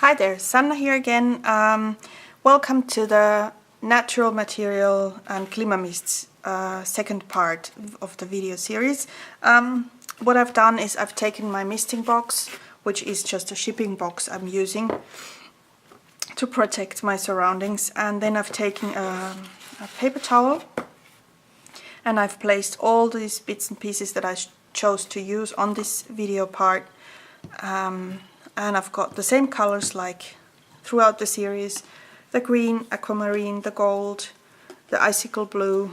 Hi there, Sanna here again. Welcome to the Natural Material and Glimmer Mists second part of the video series. What I've done is I've taken my misting box, which is just a shipping box I'm using to protect my surroundings, and then I've taken a paper towel and I've placed all these bits and pieces that I chose to use on this video part. And I've got the same colors like throughout the series: the green, aquamarine, the gold, the icicle blue,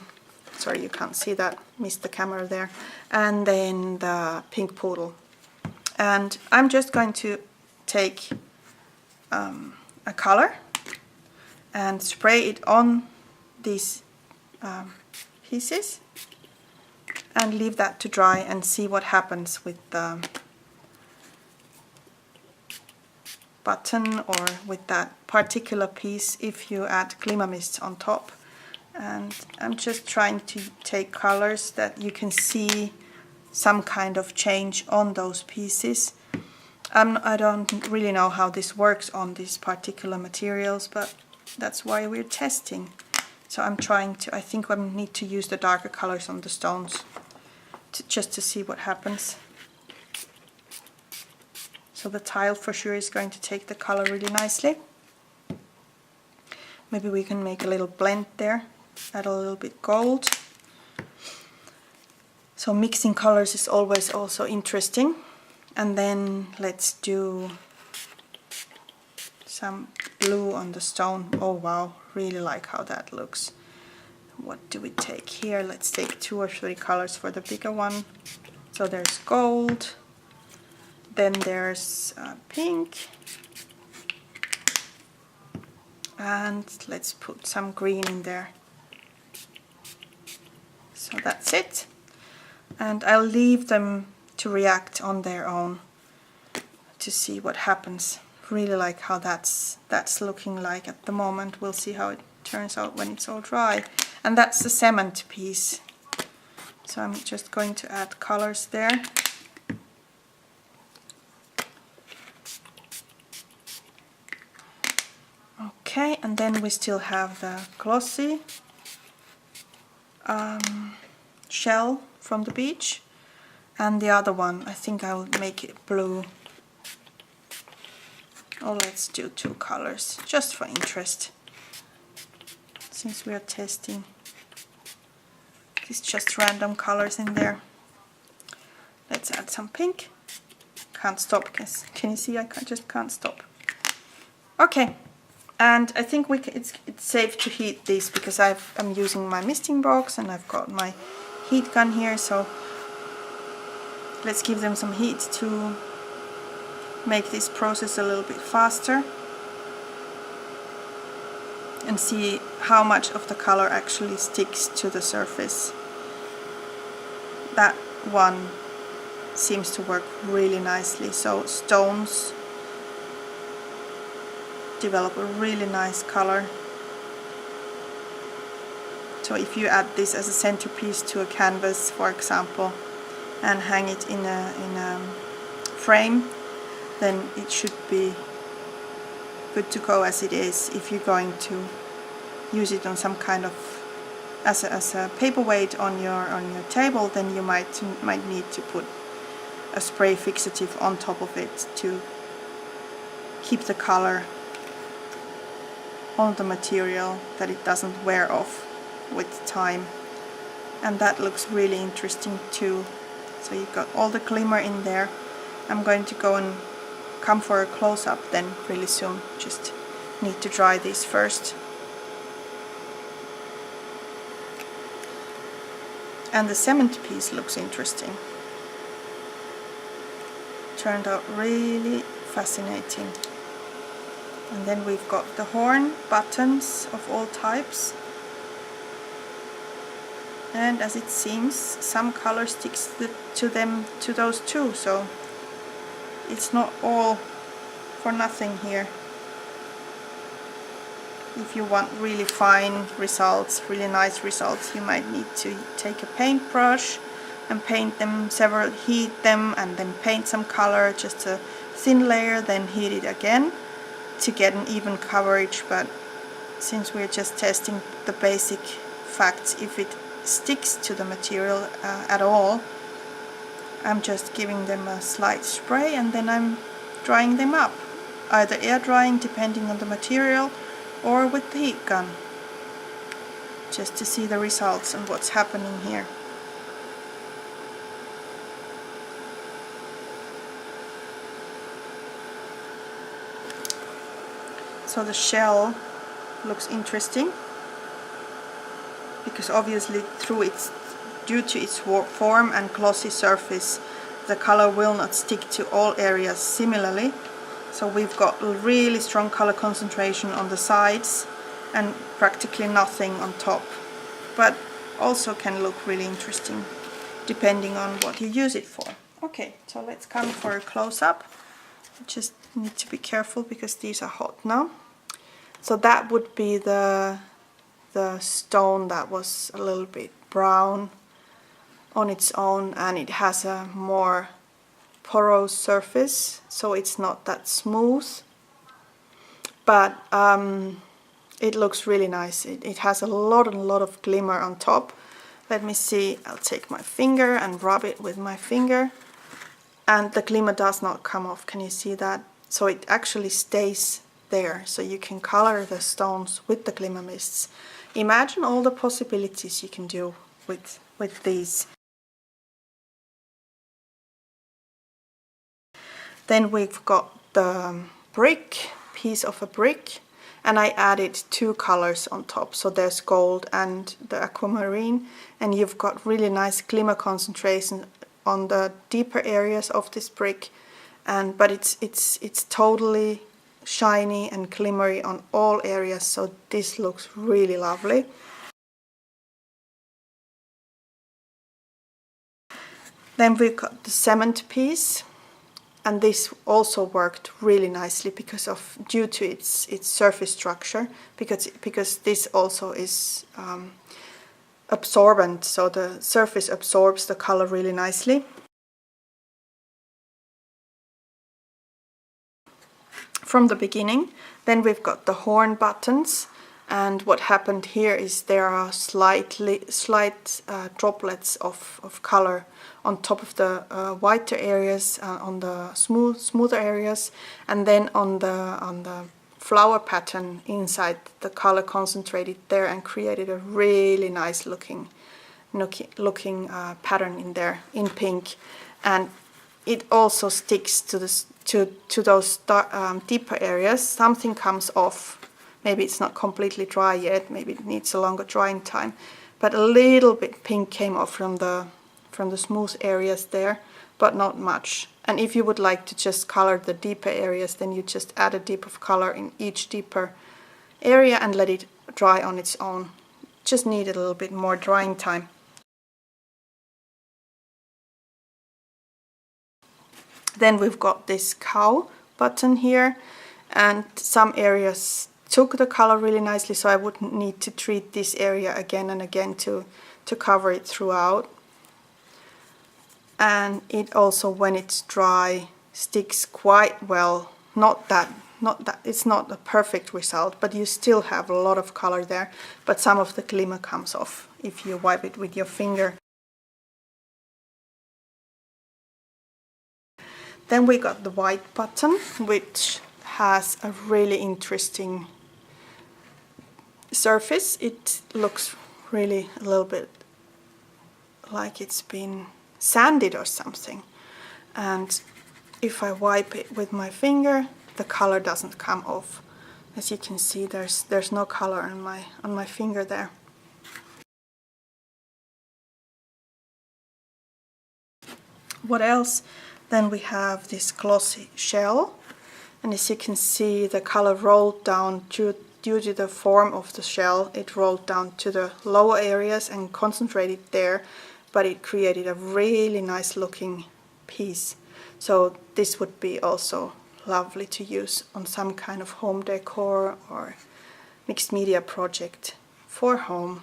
sorry you can't see that, missed the camera there, and then the pink poodle. And I'm just going to take a color and spray it on these pieces and leave that to dry and see what happens with the button or with that particular piece if you add glimmer mists on top. And I'm just trying to take colors that you can see some kind of change on those pieces. I don't really know how this works on these particular materials, but that's why we're testing. So I'm trying to, I think I need to use the darker colors on the stones just to see what happens. So the tile for sure is going to take the color really nicely. Maybe we can make a little blend there, add a little bit gold. So mixing colors is always also interesting. And then let's do some blue on the stone. Oh wow, really like how that looks. What do we take here? Let's take 2 or 3 colors for the bigger one. So there's gold. Then there's pink, and let's put some green in there. So that's it. And I'll leave them to react on their own to see what happens. Really like how that's looking like at the moment. We'll see how it turns out when it's all dry. And that's the cement piece. So I'm just going to add colors there. Okay, and then we still have the glossy shell from the beach, and the other one, I think I'll make it blue. Oh, let's do 2 colors, just for interest, since we are testing. It's just random colors in there. Let's add some pink. Can't stop, can you see? I just can't stop. Okay. And I think it's safe to heat this because I'm using my misting box and I've got my heat gun here, so let's give them some heat to make this process a little bit faster and see how much of the color actually sticks to the surface. That one seems to work really nicely, so stones develop a really nice color. So if you add this as a centerpiece to a canvas, for example, and hang it in a frame, then it should be good to go as it is. If you're going to use it on some kind of as a paperweight on your table, then you might need to put a spray fixative on top of it to keep the color on the material, that it doesn't wear off with time. And that looks really interesting too. So you've got all the glimmer in there. I'm going to go and come for a close-up then really soon. Just need to dry these first. And the cement piece looks interesting. Turned out really fascinating. And then we've got the horn buttons of all types. And as it seems, some color sticks to those too, so it's not all for nothing here. If you want really fine results, really nice results, you might need to take a paintbrush and paint them heat them, and then paint some color, just a thin layer, then heat it again. to get an even coverage, but since we're just testing the basic facts, if it sticks to the material at all, I'm just giving them a slight spray and then I'm drying them up, either air drying depending on the material or with the heat gun, just to see the results and what's happening here. So the shell looks interesting because obviously due to its form and glossy surface, the color will not stick to all areas similarly. So we've got a really strong color concentration on the sides and practically nothing on top, but also can look really interesting depending on what you use it for. Okay, so let's come for a close-up. Just need to be careful because these are hot now. So that would be the stone that was a little bit brown on its own, and it has a more porous surface, so it's not that smooth, but it looks really nice. It has a lot of glimmer on top. Let me see, I'll take my finger and rub it with my finger, and the glimmer does not come off. Can you see that? So it actually stays there, so you can color the stones with the glimmer mists. Imagine all the possibilities you can do with these. Then we've got the piece of a brick, and I added two colors on top. So there's gold and the aquamarine, and you've got really nice glimmer concentration on the deeper areas of this brick, but it's totally shiny and glimmery on all areas, so this looks really lovely. Then we've got the cement piece, and this also worked really nicely due to its surface structure, because this also is absorbent, so the surface absorbs the color really nicely. From the beginning. Then we've got the horn buttons, and what happened here is there are slight droplets of color on top of the whiter areas, on the smoother areas, and then on the flower pattern inside, the color concentrated there and created a really nice looking pattern in there in pink. And it also sticks to those deeper areas. Something comes off. Maybe it's not completely dry yet. Maybe it needs a longer drying time. But a little bit pink came off from the smooth areas there, but not much. And if you would like to just color the deeper areas, then you just add a dip of color in each deeper area and let it dry on its own. Just need a little bit more drying time. Then we've got this cow button here, and some areas took the color really nicely, so I wouldn't need to treat this area again and again to cover it throughout. And it also, when it's dry, sticks quite well. It's not a perfect result, but you still have a lot of color there, but some of the glimmer comes off if you wipe it with your finger. Then we got the white button, which has a really interesting surface. It looks really a little bit like it's been sanded or something. And if I wipe it with my finger, the color doesn't come off. As you can see, there's no color on my finger there. What else? Then we have this glossy shell, and as you can see, the color rolled down due to the form of the shell. It rolled down to the lower areas and concentrated there, but it created a really nice looking piece. So this would be also lovely to use on some kind of home decor or mixed media project for home.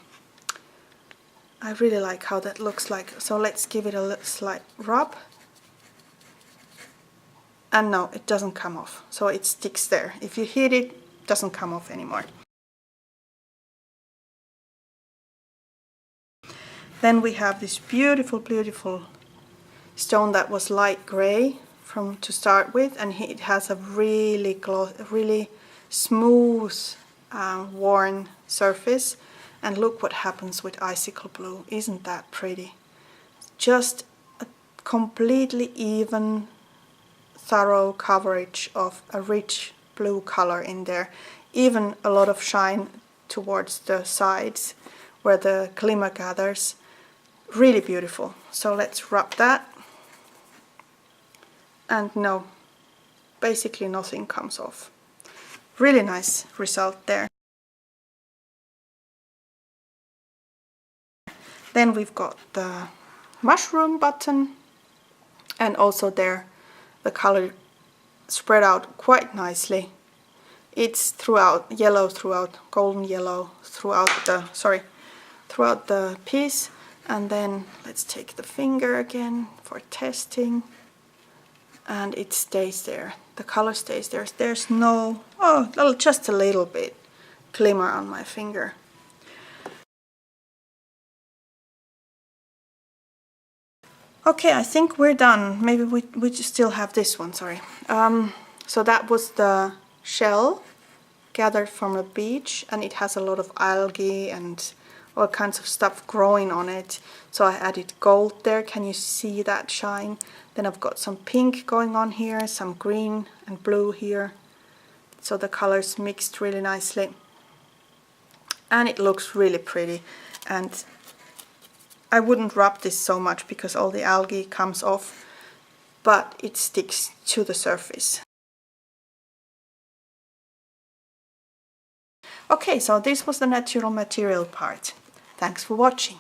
I really like how that looks like. So let's give it a slight rub. and no, it doesn't come off, so it sticks there. If you hit it, it doesn't come off anymore. Then we have this beautiful, beautiful stone that was light gray to start with, and it has a really smooth, worn surface. And look what happens with icicle blue. Isn't that pretty? Just a completely even, thorough coverage of a rich blue color in there. Even a lot of shine towards the sides where the glimmer gathers. Really beautiful. So let's rub that. And no, basically nothing comes off. Really nice result there. Then we've got the mushroom button, and also there the color spread out quite nicely. It's yellow throughout, golden yellow throughout the piece. And then let's take the finger again for testing, and it stays there. The color stays there. There's no, just a little bit glimmer on my finger. Okay, I think we're done. Maybe we still have this one, sorry. So that was the shell gathered from a beach, and it has a lot of algae and all kinds of stuff growing on it. So I added gold there. Can you see that shine? Then I've got some pink going on here, some green and blue here. So the colors mixed really nicely. And it looks really pretty. And I wouldn't rub this so much because all the algae comes off, but it sticks to the surface. Okay, so this was the natural material part. Thanks for watching.